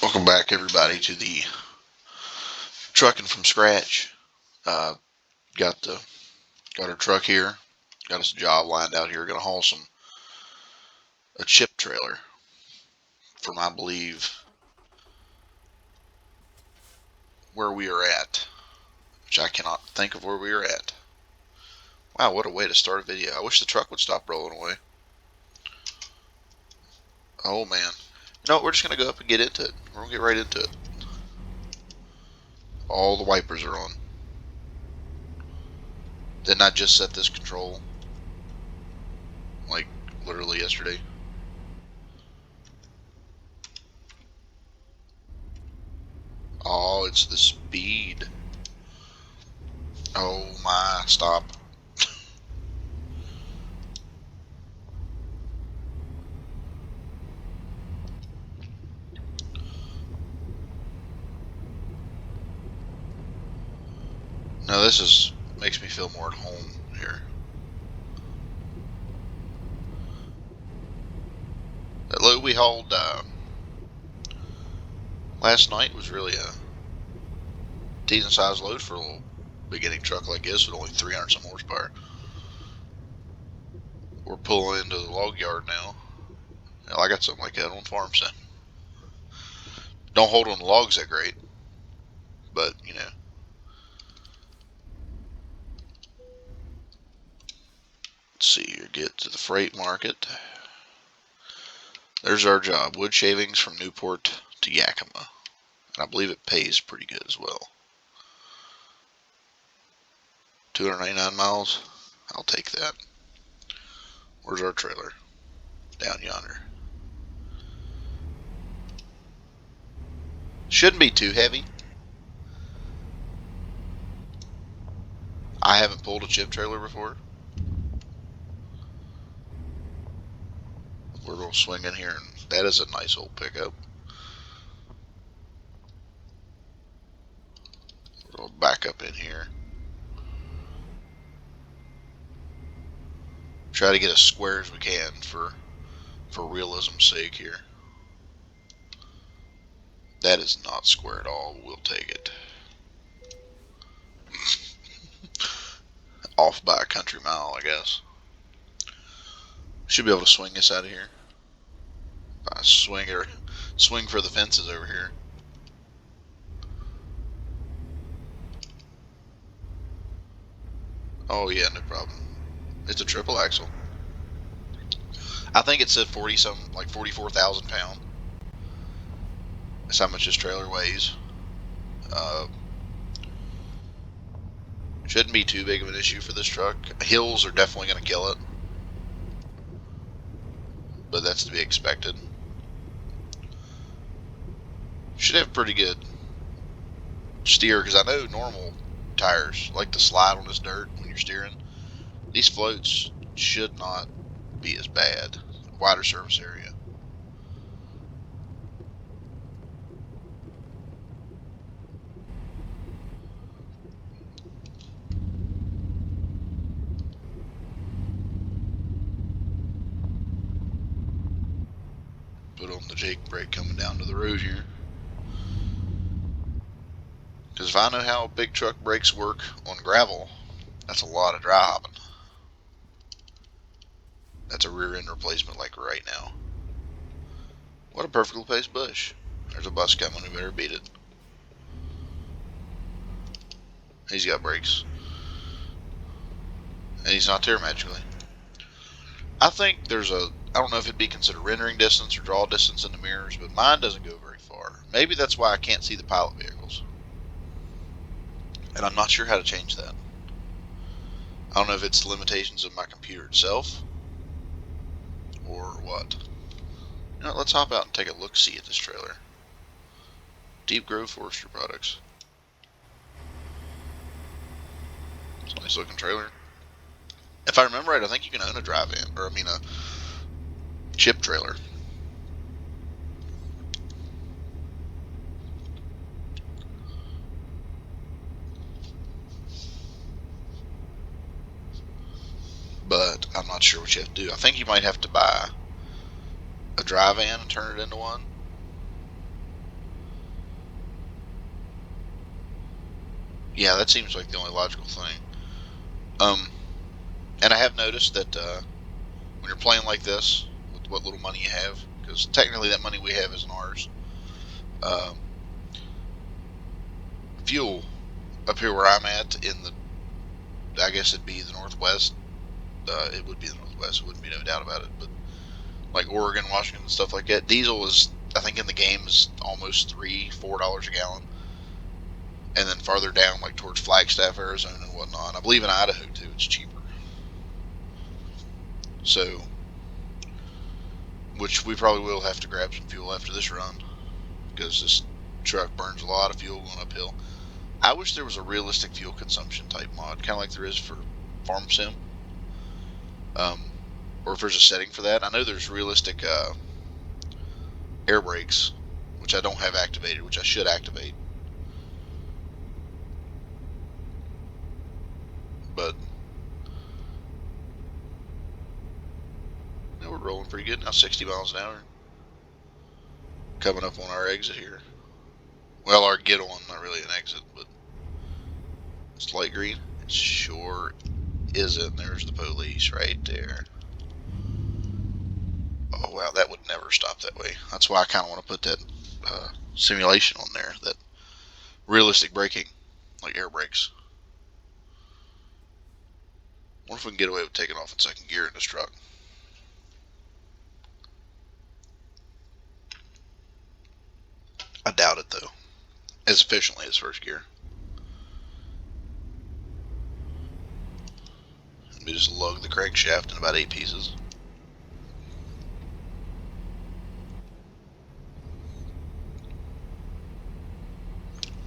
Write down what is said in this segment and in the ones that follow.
Welcome back, everybody, to the trucking from scratch. Uh, got our truck here. Got us a job lined out here. Going to haul a chip trailer from, I believe, where we are at, which I cannot think of where we are at. Wow, what a way to start a video! I wish the truck would stop rolling away. Oh man, we're just going to go up and get into it. We're going to get right into it. All the wipers are on. Didn't I just set this control like literally yesterday? Oh, it's the speed. Oh my, stop. No, this makes me feel more at home here. That load we hauled last night was really a decent sized load for a little beginning truck like this with only 300 some horsepower. We're pulling into the log yard now. Hell, I got something like that on farm sim. Don't hold on the logs that great, but let's see here. Get to the freight market. There's our job. Wood shavings from Newport to Yakima. And I believe it pays pretty good as well. 299 miles. I'll take that. Where's our trailer? Down yonder. Shouldn't be too heavy. I haven't pulled a chip trailer before. We're going to swing in here, and that is a nice old pickup. We're going to back up in here. Try to get as square as we can for realism's sake here. That is not square at all. We'll take it. Off by a country mile, I guess. Should be able to swing this out of here. Swing for the fences over here. Oh yeah, no problem. It's a triple axle. I think it said 44,000 pounds. That's how much this trailer weighs. Shouldn't be too big of an issue for this truck. Hills are definitely going to kill it, but that's to be expected. Should have pretty good steer, because I know normal tires like to slide on this dirt when you're steering. These floats should not be as bad. Wider surface area. Put on the Jake brake coming down to the road here. Because if I know how big truck brakes work on gravel, that's a lot of dry hopping. That's a rear end replacement like right now. What a perfectly placed bush. There's a bus coming, we better beat it. He's got brakes. And he's not there magically. I think there's I don't know if it'd be considered rendering distance or draw distance in the mirrors, but mine doesn't go very far. Maybe that's why I can't see the pilot vehicles. And I'm not sure how to change that. I don't know if it's limitations of my computer itself or what. Let's hop out and take a look-see at this trailer. Deep Grove Forestry Products. It's a nice looking trailer. If I remember right, I think you can own a a chip trailer. But I'm not sure what you have to do. I think you might have to buy a dry van and turn it into one. Yeah, that seems like the only logical thing. Um, and I have noticed that when you're playing like this, with what little money you have, because technically that money we have isn't ours, um, fuel up here where I'm at in the, I guess it'd be the Northwest. It would be the Northwest. It wouldn't be no doubt about it. But like Oregon, Washington, and stuff like that, diesel is, I think in the game is almost $3, $4 a gallon. And then farther down, like towards Flagstaff, Arizona, and whatnot. I believe in Idaho too, it's cheaper. So, which we probably will have to grab some fuel after this run because this truck burns a lot of fuel going uphill. I wish there was a realistic fuel consumption type mod, kind of like there is for Farm Sim, or if there's a setting for that. I know there's realistic air brakes, which I don't have activated, which I should activate. But we're rolling pretty good now, 60 miles an hour. Coming up on our exit here. Well, our get on, not really an exit, but it's light green. It sure isn't. There's the police right there. Oh wow, that would never stop that way. That's why I kind of want to put that simulation on there, that realistic braking, like air brakes. What if we can get away with taking off in second gear in this truck? I doubt it though. As efficiently as first gear. We just lug the crankshaft in about 8 pieces.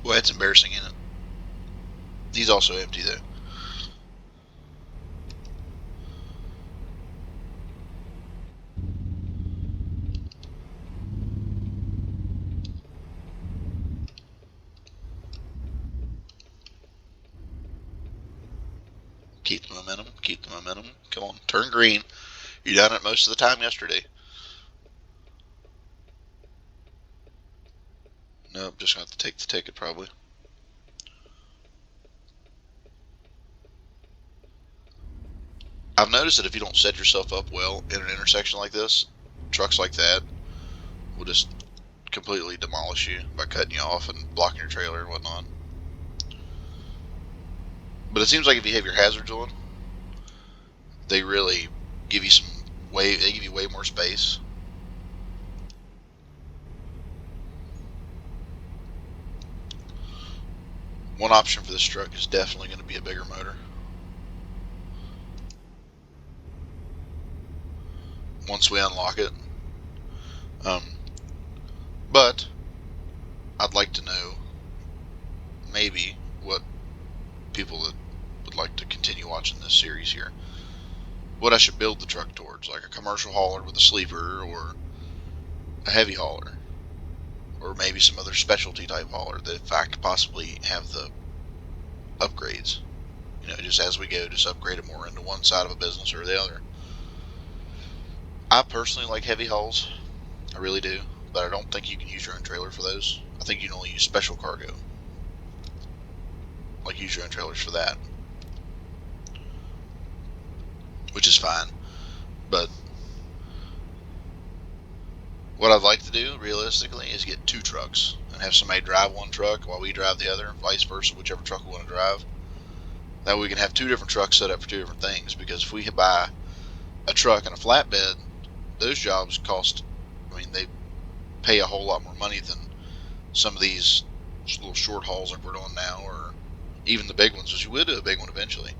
Boy, that's embarrassing, isn't it? He's also empty though. Keep the momentum. Keep the momentum. Come on, turn green. You done it most of the time yesterday. Nope, just gonna have to take the ticket probably. I've noticed that if you don't set yourself up well in an intersection like this, trucks like that will just completely demolish you by cutting you off and blocking your trailer and whatnot. But it seems like if you have your hazards on, they really give you they give you way more space. One option for this truck is definitely going to be a bigger motor. Once we unlock it. But I'd like to know maybe what people that would like to continue watching this series here, what I should build the truck towards, like a commercial hauler with a sleeper, or a heavy hauler, or maybe some other specialty type hauler that if I could possibly have the upgrades, just as we go, just upgrade it more into one side of a business or the other. I personally like heavy hauls, I really do, but I don't think you can use your own trailer for those. I think you can only use special cargo, like use your own trailers for that, which is fine. But what I'd like to do, realistically, is get 2 trucks and have somebody drive one truck while we drive the other, vice versa, whichever truck we want to drive. That way we can have 2 different trucks set up for 2 different things, because if we buy a truck and a flatbed, those jobs cost, they pay a whole lot more money than some of these little short hauls like we're doing now, or even the big ones, which we will do a big one eventually.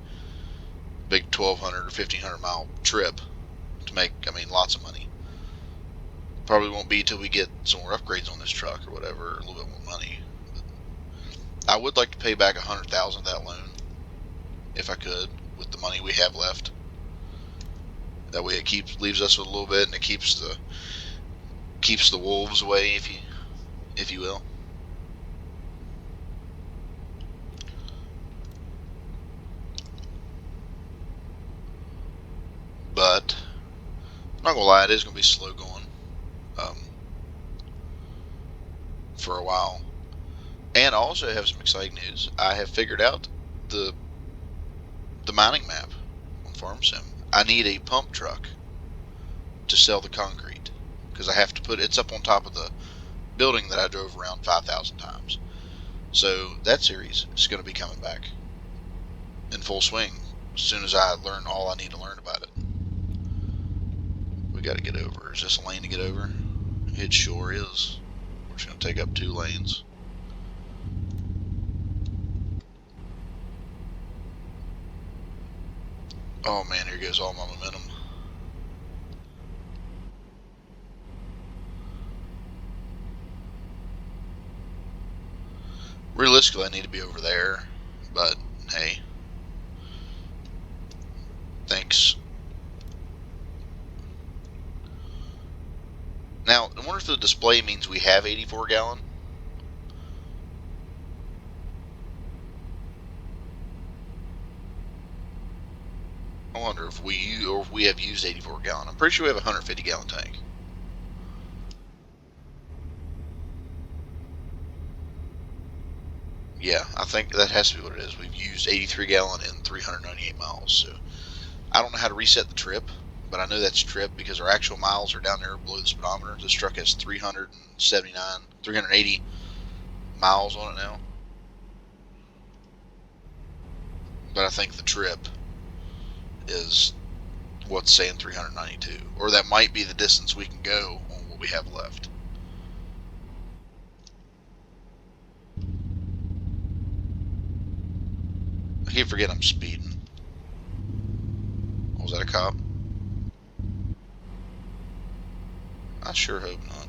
Big 1,200 or 1,500 mile trip to make, lots of money. Probably won't be till we get some more upgrades on this truck or whatever, a little bit more money. But I would like to pay back $100,000 of that loan, if I could, with the money we have left. That way it leaves us with a little bit, and it keeps the wolves away, if you will. But I'm not gonna lie, it is gonna be slow going for a while. And I also have some exciting news. I have figured out the mining map on FarmSim. I need a pump truck to sell the concrete because I have to put it's up on top of the building that I drove around 5,000 times. So that series is going to be coming back in full swing as soon as I learn all I need to learn about it. We got to get over. Is this a lane to get over? It sure is. We're just going to take up 2 lanes. Oh man, here goes all my momentum. Realistically, I need to be over there, but hey, thanks. Now, I wonder if the display means we have 84 gallon. I wonder if we have used 84 gallon. I'm pretty sure we have a 150 gallon tank. Yeah, I think that has to be what it is. We've used 83 gallon in 398 miles. So I don't know how to reset the trip, but I know that's trip because our actual miles are down there below the speedometer. This truck has 379, 380 miles on it now. But I think the trip is what's saying 392, or that might be the distance we can go on what we have left. I keep forgetting I'm speeding. Was that a cop? I sure hope not.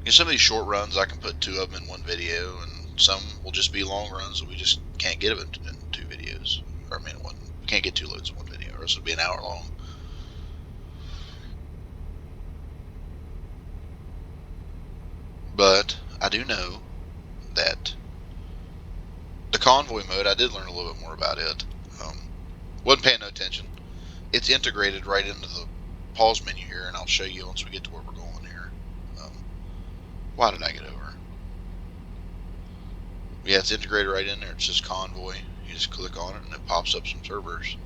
In some of these short runs, I can put 2 of them in one video, and some will just be long runs that we just can't get them in 2 videos. Or I mean, we can't get 2 loads in one video, or else it'll be an hour long. But I do know that the convoy mode, I did learn a little bit more about it. Wasn't paying no attention. It's integrated right into the pause menu here, and I'll show you once we get to where we're going here. Why did I get over? Yeah, it's integrated right in there. It says convoy. You just click on it, and it pops up some servers.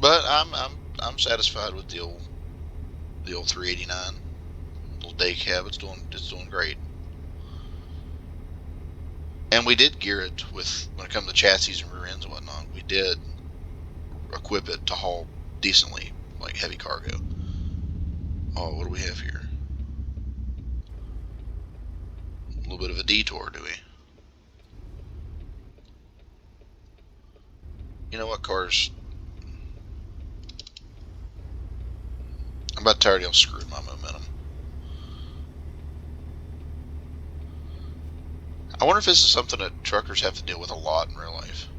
But I'm satisfied with the old 389 little day cab. It's doing great. And we did gear it with, when it comes to chassis and rear ends and whatnot, we did equip it to haul decently, like heavy cargo. Oh, what do we have here? A little bit of a detour, do we? You know what, cars? I'm about tired of y'all screwing my momentum. I wonder if this is something that truckers have to deal with a lot in real life.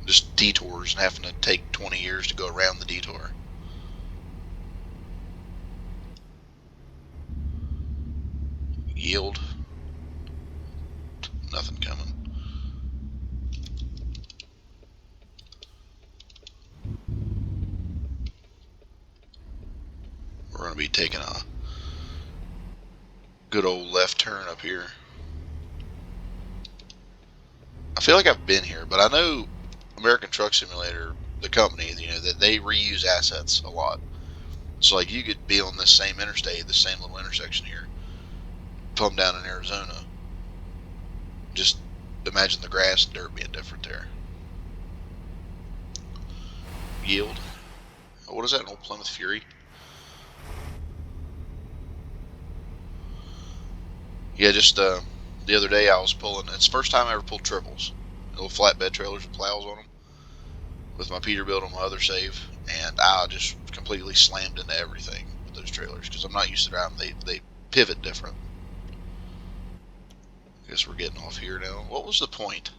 Just detours and having to take 20 years to go around the detour. Yield. Nothing coming. We're going to be taking a good old left turn up here. I feel like I've been here, but I know American Truck Simulator, the company, that they reuse assets a lot. So like you could be on this same interstate, this same little intersection here, come down in Arizona. Just imagine the grass and dirt being different there. Yield. What is that, an old Plymouth Fury? Yeah, just the other day I was pulling. It's the first time I ever pulled triples, little flatbed trailers with plows on them, with my Peterbilt on my other save, and I just completely slammed into everything with those trailers because I'm not used to driving. They pivot different. I guess we're getting off here now. What was the point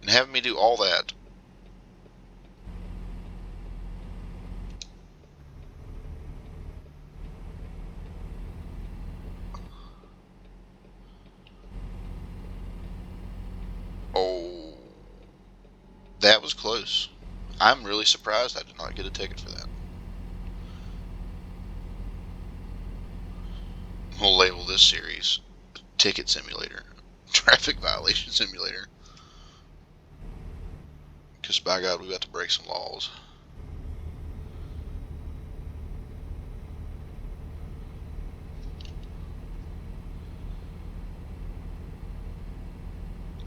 in having me do all that? That was close. I'm really surprised I did not get a ticket for that. We'll label this series Ticket Simulator, Traffic Violation Simulator. Because by God, we got to break some laws.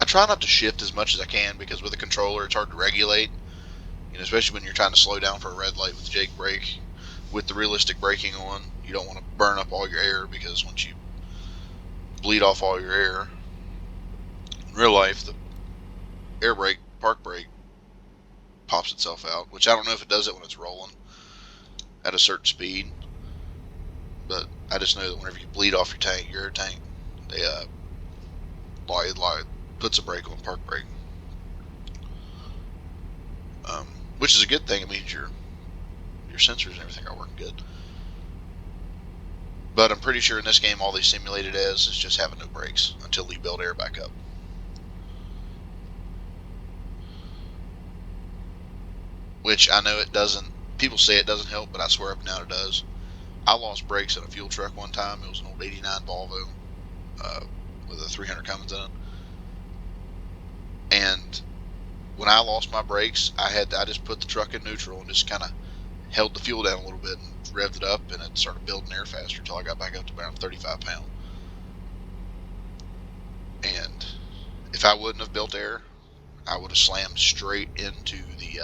I try not to shift as much as I can because with a controller it's hard to regulate. Especially when you're trying to slow down for a red light with Jake brake. With the realistic braking on, you don't want to burn up all your air because once you bleed off all your air, in real life, the air brake, park brake, pops itself out. Which I don't know if it does it when it's rolling at a certain speed, but I just know that whenever you bleed off your air tank, they puts a brake on park brake, which is a good thing. It means your sensors and everything are working good. But I'm pretty sure in this game all they simulated as is just having no brakes until you build air back up. Which I know it doesn't, people say it doesn't help, but I swear up and down it does. I lost brakes in a fuel truck one time. It was an old 89 Volvo with a 300 Cummins in it. And when I lost my brakes, I just put the truck in neutral and just kind of held the fuel down a little bit and revved it up, and it started building air faster until I got back up to around 35 pounds. And if I wouldn't have built air, I would have slammed straight into the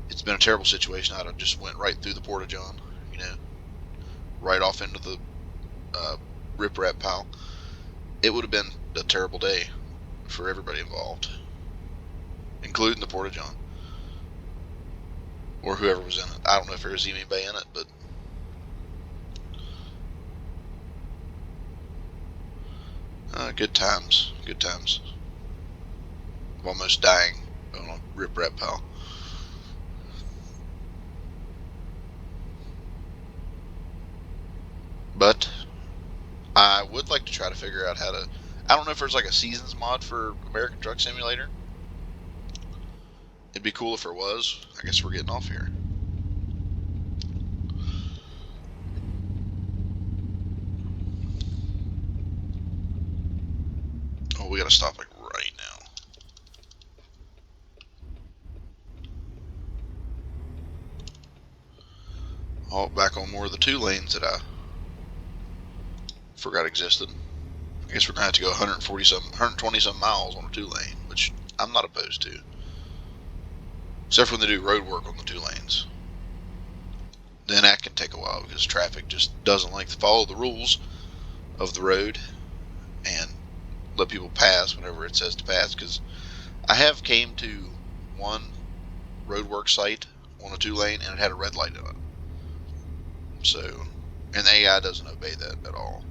it's been a terrible situation. I'd have just went right through the porta-john, right off into the rip-rap pile. It would have been a terrible day for everybody involved, including the porta-john or whoever was in it. I don't know if there was anybody in it, but good times. Good times. I'm almost dying on a rip-rap pile. But I would like to try to figure out how to. I don't know if there's like a seasons mod for American Truck Simulator. It'd be cool if there was. I guess we're getting off here. Oh, we gotta stop like right now. Oh, back on more of the 2 lanes that I forgot existed. I guess we're gonna have to go 120 some miles on a 2 lane, which I'm not opposed to. Except for when they do road work on the 2 lanes. Then that can take a while because traffic just doesn't like to follow the rules of the road and let people pass whenever it says to pass. Because I have came to one roadwork site on a 2 lane and it had a red light in it. So, and the AI doesn't obey that at all.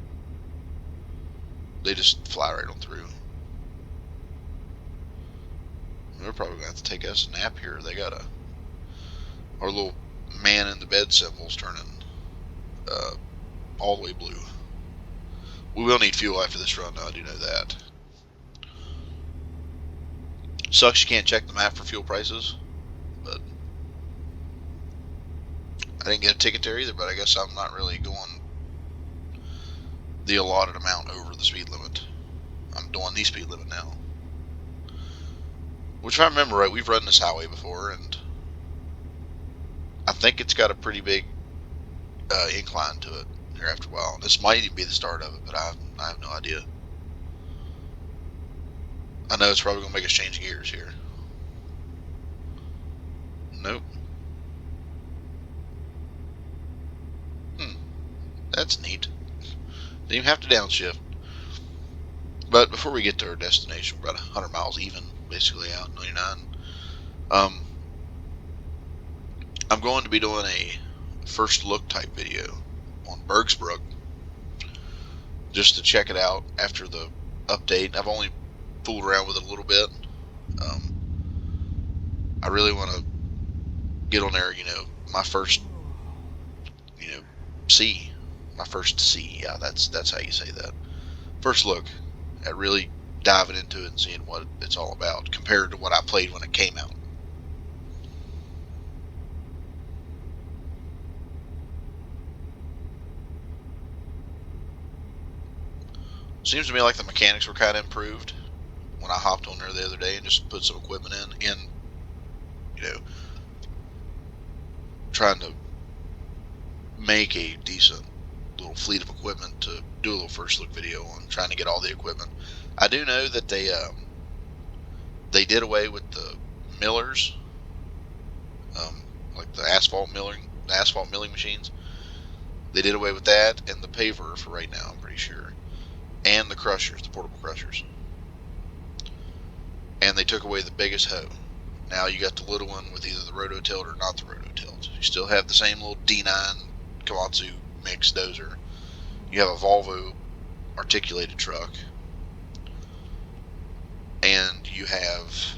They just fly right on through. They're probably going to have to take us a nap here. They got our little man in the bed symbol's turning all the way blue. We will need fuel after this run, though, I do know that. Sucks you can't check the map for fuel prices, but I didn't get a ticket there either, but I guess I'm not really going the allotted amount over the speed limit. I'm doing the speed limit now. Which, if I remember right, we've run this highway before, and I think it's got a pretty big incline to it here after a while. This might even be the start of it, but I have no idea. I know it's probably going to make us change gears here. Nope. That's neat. Didn't even have to downshift. But before we get to our destination, we're about 100 miles even, basically out 99. I'm going to be doing a first look type video on Bergsbrook just to check it out after the update. I've only fooled around with it a little bit. I really want to get on there, my first, my first C. Yeah, that's how you say that. First look at really diving into it and seeing what it's all about compared to what I played when it came out. Seems to me like the mechanics were kind of improved when I hopped on there the other day and just put some equipment in, you know, trying to make a decent little fleet of equipment to do a little first look video on trying to get all the equipment. I do know that they did away with the millers, like the asphalt milling machines. They did away with that and the paver for right now, I'm pretty sure, and the crushers, the portable crushers. And they took away the biggest hoe. Now you got the little one with either the rototilt or not the rototilt. You still have the same little D9 Komatsu mix dozer. You have a Volvo articulated truck, and you have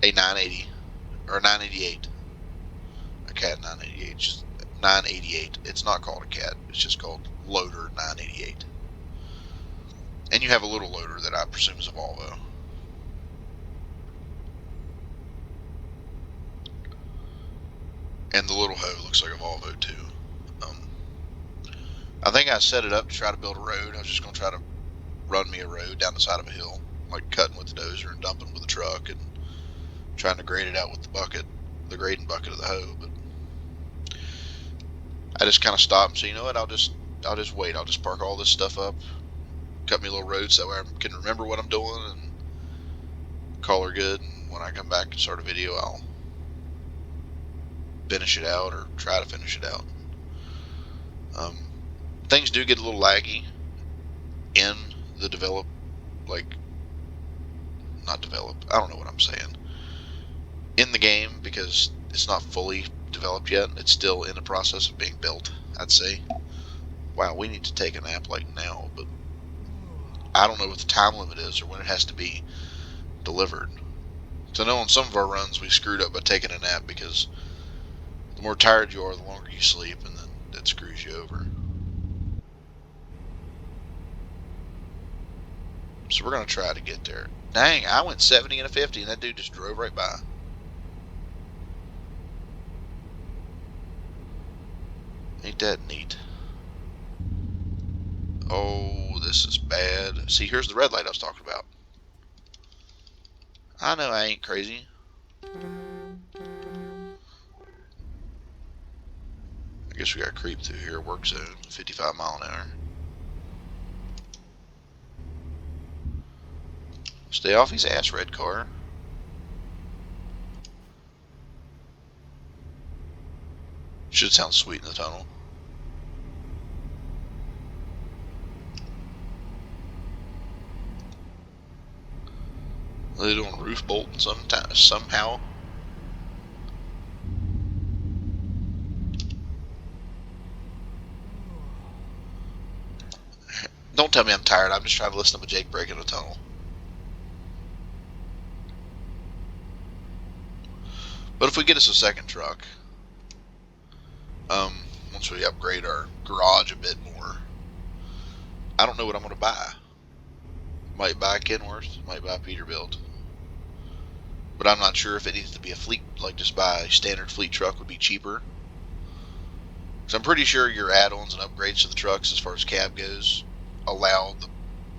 a 980 or a 988, a Cat 988, just 988. It's not called a Cat. It's just called Loader 988. And you have a little loader that I presume is a Volvo. And the little hoe looks like a Volvo too. I think I set it up to try to build a road. I was just going to try to run me a road down the side of a hill, like cutting with the dozer and dumping with the truck and trying to grade it out with the bucket, the grading bucket of the hoe. But I just kind of stopped and said, you know what, I'll just wait. I'll just park all this stuff up, cut me a little road so I can remember what I'm doing and call her good. And when I come back and start a video, I'll finish it out or try to finish it out. Things do get a little laggy in the not develop, I don't know what I'm saying, in the game, because it's not fully developed yet. It's still in the process of being built, I'd say. Wow, we need to take a nap like now, but I don't know what the time limit is or when it has to be delivered. So I know on some of our runs we screwed up by taking a nap because the more tired you are, the longer you sleep, and then that screws you over. So we're going to try to get there. Dang, I went 70 and a 50 and that dude just drove right by. Ain't that neat? Oh, this is bad. See, here's the red light I was talking about. I know I ain't crazy. I guess we got to creep through here. Work zone, 55 mile an hour. Stay off his ass, red car. Should sound sweet in the tunnel. Are they doing roof bolting somehow? Don't tell me I'm tired. I'm just trying to listen to my Jake break in the tunnel. But if we get us a second truck, once we upgrade our garage a bit more, I don't know what I'm going to buy. Might buy Kenworth, might buy Peterbilt. But I'm not sure if it needs to be a fleet, like just buy a standard fleet truck would be cheaper. So I'm pretty sure your add-ons and upgrades to the trucks as far as cab goes allow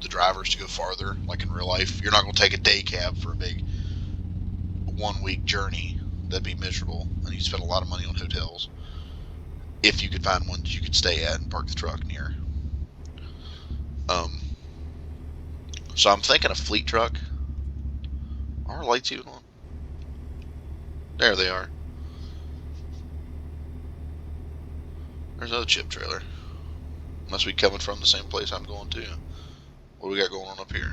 the drivers to go farther, like in real life. You're not going to take a day cab for a big 1 week journey. That'd be miserable, and you'd spend a lot of money on hotels if you could find one that you could stay at and park the truck near. So I'm thinking a fleet truck. Are our lights even on? There they are. There's another chip trailer. Must be coming from the same place I'm going to. What do we got going on up here?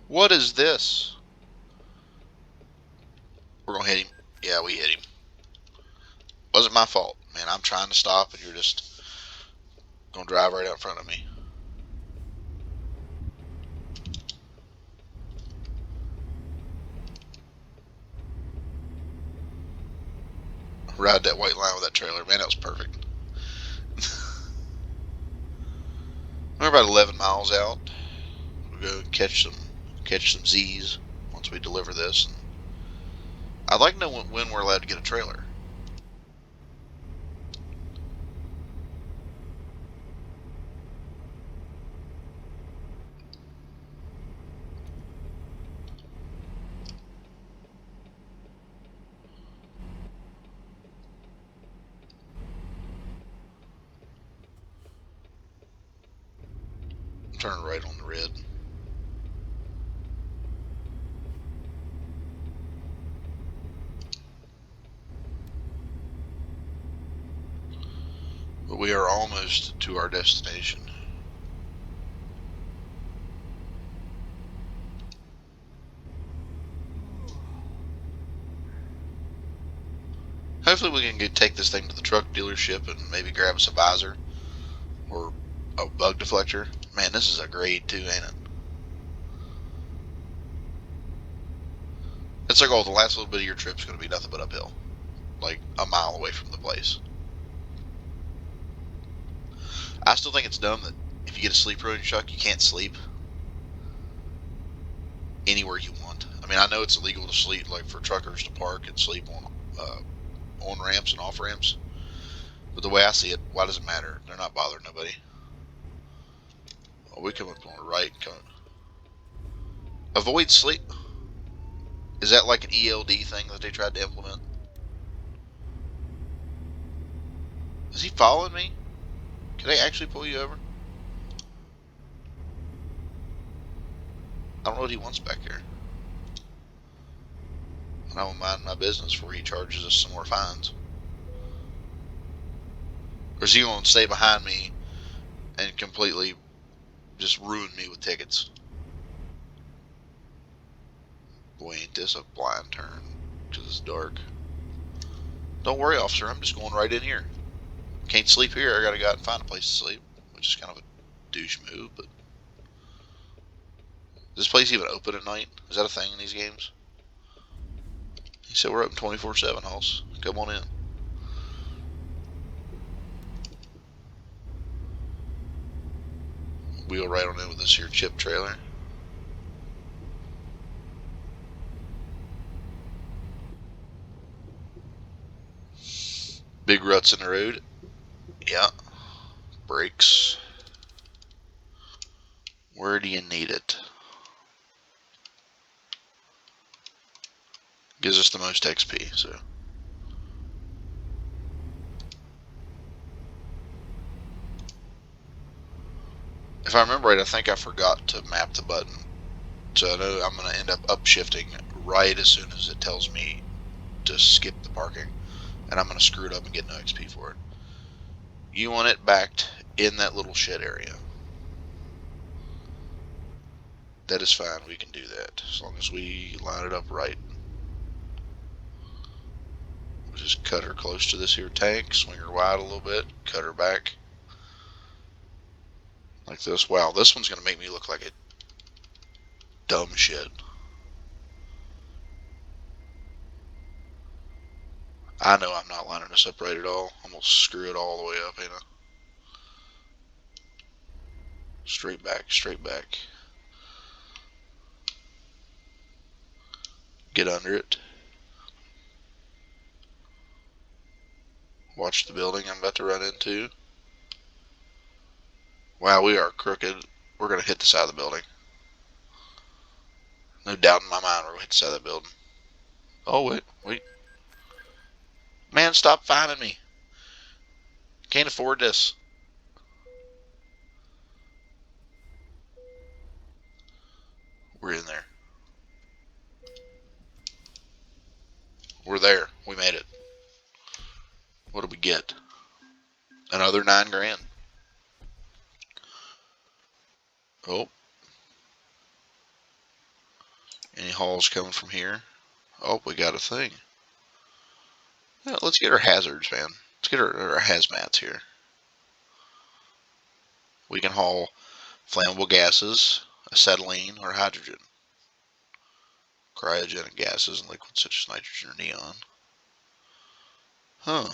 What is this? We're going to hit him. Yeah, we hit him. Wasn't my fault. Man, I'm trying to stop and you're just going to drive right out in front of me. ride that white line with that trailer. Man, that was perfect. We're about 11 miles out. We'll go catch some Z's once we deliver this. And I'd like to know when we're allowed to get a trailer. Turn right on the red. But we are almost to our destination. Hopefully we can take this thing to the truck dealership and maybe grab us a visor or a bug deflector. Man, this is a grade too, ain't it? It's like, oh, the last little bit of your trip's going to be nothing but uphill. Like a mile away from the place. I still think it's dumb that if you get a sleeper in your truck, you can't sleep anywhere you want. I mean, I know it's illegal to sleep, like for truckers to park and sleep on ramps and off ramps. But the way I see it, why does it matter? They're not bothering nobody. Oh, we come up on the right. Avoid sleep. Is that like an ELD thing that they tried to implement? Is he following me? Can they actually pull you over? I don't know what he wants back here. And I won't mind my business before he charges us some more fines. Or is he going to stay behind me and completely just ruin me with tickets? Boy, ain't this a blind turn because it's dark. Don't worry, officer. I'm just going right in here. Can't sleep here. I got to go out and find a place to sleep, which is kind of a douche move, but is this place even open at night? Is that a thing in these games? He said we're open 24/7, Hoss. Come on in. Wheel right on in with this here chip trailer. Big ruts in the road. Yeah. Brakes. Where do you need it? Gives us the most XP, so. If I remember right, I think I forgot to map the button. So I know I'm going to end up upshifting right as soon as it tells me to skip the parking. And I'm going to screw it up and get no XP for it. You want it backed in that little shed area. That is fine. We can do that as long as we line it up right. We'll just cut her close to this here tank, swing her wide a little bit, cut her back. Like this. Wow, this one's going to make me look like a dumb shit. I know I'm not lining this up right at all. I'm going to screw it all the way up, ain't I? Straight back, straight back. Get under it. Watch the building I'm about to run into. Wow, we are crooked. We're going to hit the side of the building. No doubt in my mind we're going to hit the side of the building. Oh, wait. Man, stop finding me. Can't afford this. We're in there. We're there. We made it. What did we get? Another $9,000. Oh. Any hauls coming from here? Oh, we got a thing. Yeah, let's get our hazards, man. Let's get our hazmats here. We can haul flammable gases, acetylene, or hydrogen. Cryogenic gases and liquids such as nitrogen or neon. Huh.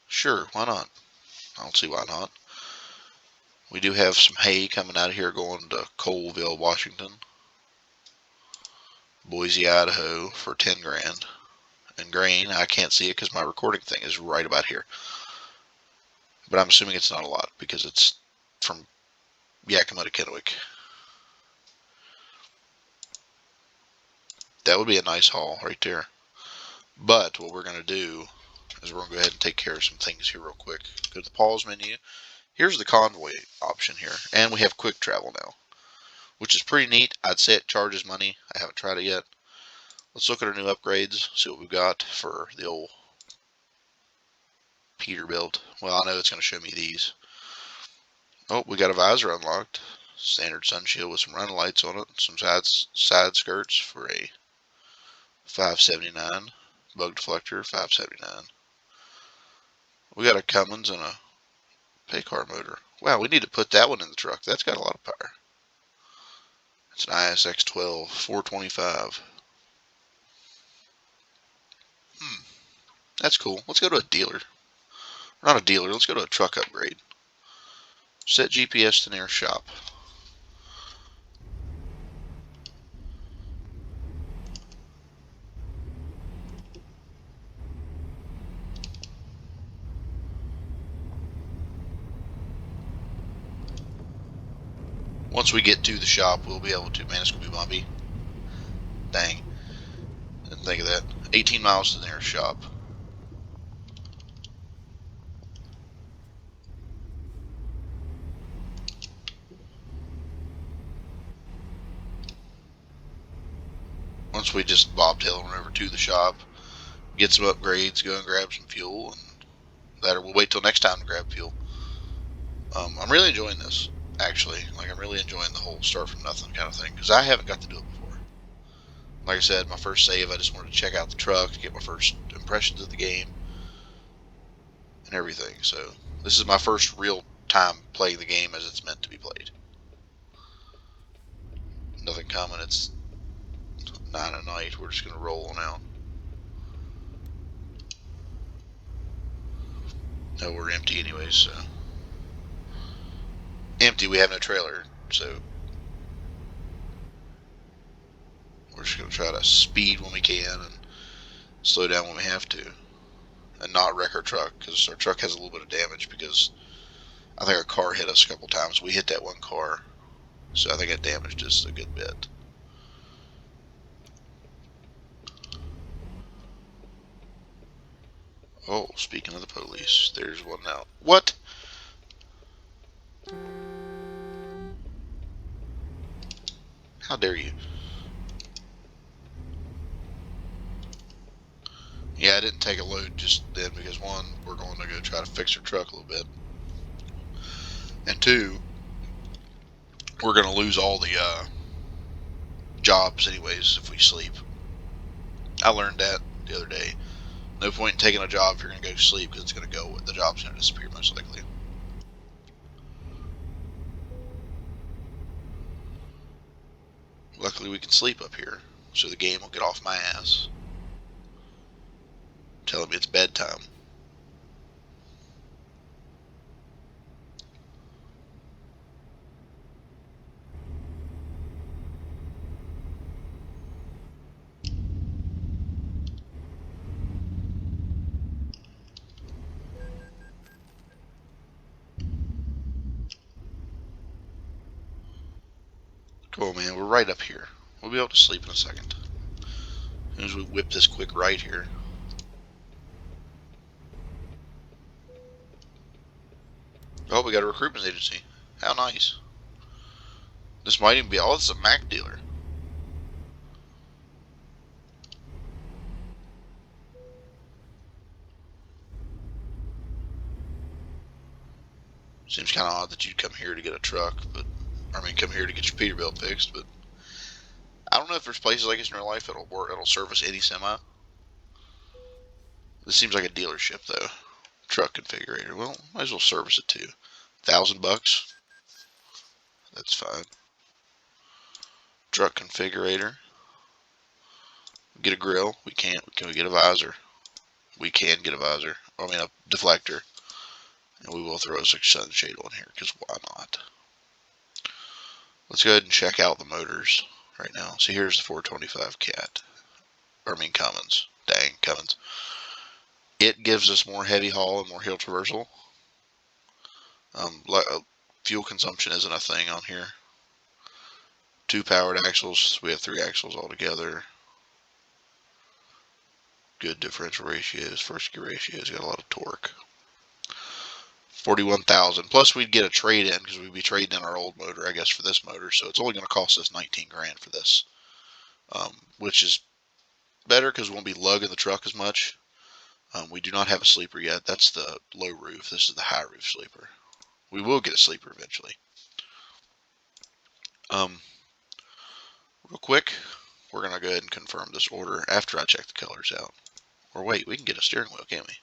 Sure, why not? I don't see why not. We do have some hay coming out of here going to Colville, Washington. Boise, Idaho for 10 grand. And grain, I can't see it because my recording thing is right about here. But I'm assuming it's not a lot because it's from Yakima to Kennewick. That would be a nice haul right there. But what we're going to do is we're going to go ahead and take care of some things here real quick. Go to the pause menu. Here's the convoy option here. And we have quick travel now, which is pretty neat. I'd say it charges money. I haven't tried it yet. Let's look at our new upgrades, see what we've got for the old Peterbilt. Well, I know it's going to show me these. Oh, we got a visor unlocked. Standard sun shield with some running lights on it. Some side skirts for a $579. Bug deflector, $579. We got a Cummins and a pay car motor. Wow, we need to put that one in the truck. That's got a lot of power. It's an ISX 12, 425. That's cool. Let's go to a dealer. Not a dealer, let's go to a truck upgrade. Set GPS to nearest shop. Once we get to the shop, we'll be able to. Man, it's going to be bumpy. Dang. Didn't think of that. 18 miles to the nearest shop. Once we just bobtail on over to the shop, get some upgrades, go and grab some fuel, and that, or we'll wait till next time to grab fuel. I'm really enjoying this, actually. Like, I'm really enjoying the whole start from nothing kind of thing, because I haven't got to do it before. Like I said, my first save, I just wanted to check out the truck, to get my first impressions of the game, and everything. So, this is my first real time playing the game as it's meant to be played. Nothing coming, it's 9 at night, we're just going to roll on out. No, we're empty anyways, so. Empty, we have no trailer, so we're just going to try to speed when we can and slow down when we have to, and not wreck our truck, because our truck has a little bit of damage, because I think a car hit us a couple times. We hit that one car, so I think it damaged us a good bit. Oh, speaking of the police, there's one now. What? How dare you? Yeah, I didn't take a load just then because, one, we're going to go try to fix our truck a little bit, and two, we're going to lose all the jobs anyways if we sleep. I learned that the other day. No point in taking a job if you're going to go sleep, because it's going to go, the job's going to disappear most likely. Luckily we can sleep up here, so the game will get off my ass, telling me it's bedtime. Cool, man, we're right up here. We'll be able to sleep in a second. As soon as we whip this quick right here. Oh, we got a recruitment agency. How nice. This might even be, oh, this is a Mac dealer. Seems kind of odd that you'd come here to get a truck, but, I mean, come here to get your Peterbilt fixed, but I don't know if there's places like this in real life that'll work, that'll service any semi. This seems like a dealership, though. Truck configurator. Well, might as well service it too. $1,000. That's fine. Truck configurator. Get a grill. We can't. Can we get a visor? We can get a visor. I mean, a deflector. And we will throw a 6 sunshade on here, because why not? Let's go ahead and check out the motors right now. So here's the 425 Cat. Or I mean Cummins. Dang, Cummins. It gives us more heavy haul and more hill traversal. Fuel consumption isn't a thing on here. 2 powered axles. We have 3 axles altogether. Good differential ratios. First gear ratios. Got a lot of torque. 41,000. Plus we'd get a trade-in, because we'd be trading in our old motor, I guess, for this motor. So it's only going to cost us 19 grand for this, which is better because we won't be lugging the truck as much. We do not have a sleeper yet. That's the low roof. This is the high roof sleeper. We will get a sleeper eventually. Real quick, we're going to go ahead and confirm this order after I check the colors out. Or wait, we can get a steering wheel, can't we?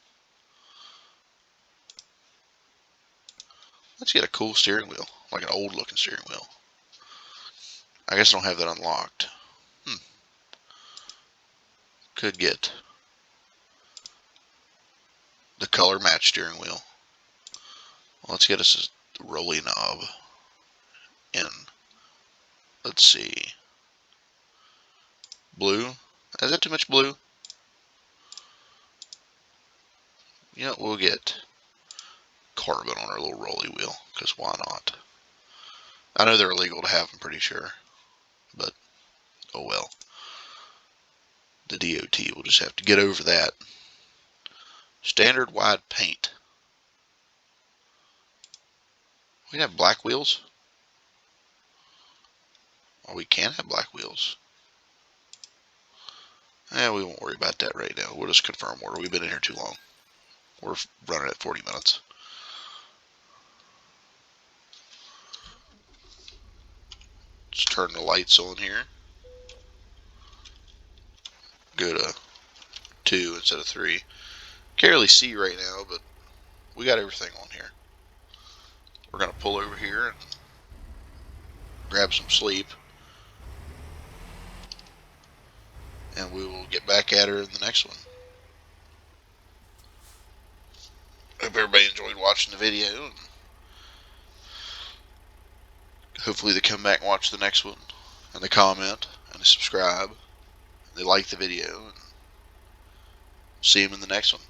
Let's get a cool steering wheel, like an old looking steering wheel. I guess I don't have that unlocked. Could get the color match steering wheel. Well, let's get us a rolly knob in, let's see, blue. Is that too much blue? You know, we'll get carbon on our little rolly wheel, because why not? I know they're illegal to have, I'm pretty sure, but oh well. The DOT will just have to get over that. Standard wide paint. We have black wheels. Oh, we can have black wheels. We won't worry about that right now. We'll just confirm order. We've been in here too long. We're running at 40 minutes. Let's turn the lights on here. Go to 2 instead of 3. Can't really see right now, but we got everything on here. We're going to pull over here and grab some sleep. And we will get back at her in the next one. Hope everybody enjoyed watching the video. And hopefully they come back and watch the next one. And they comment. And they subscribe. And they like the video. And see them in the next one.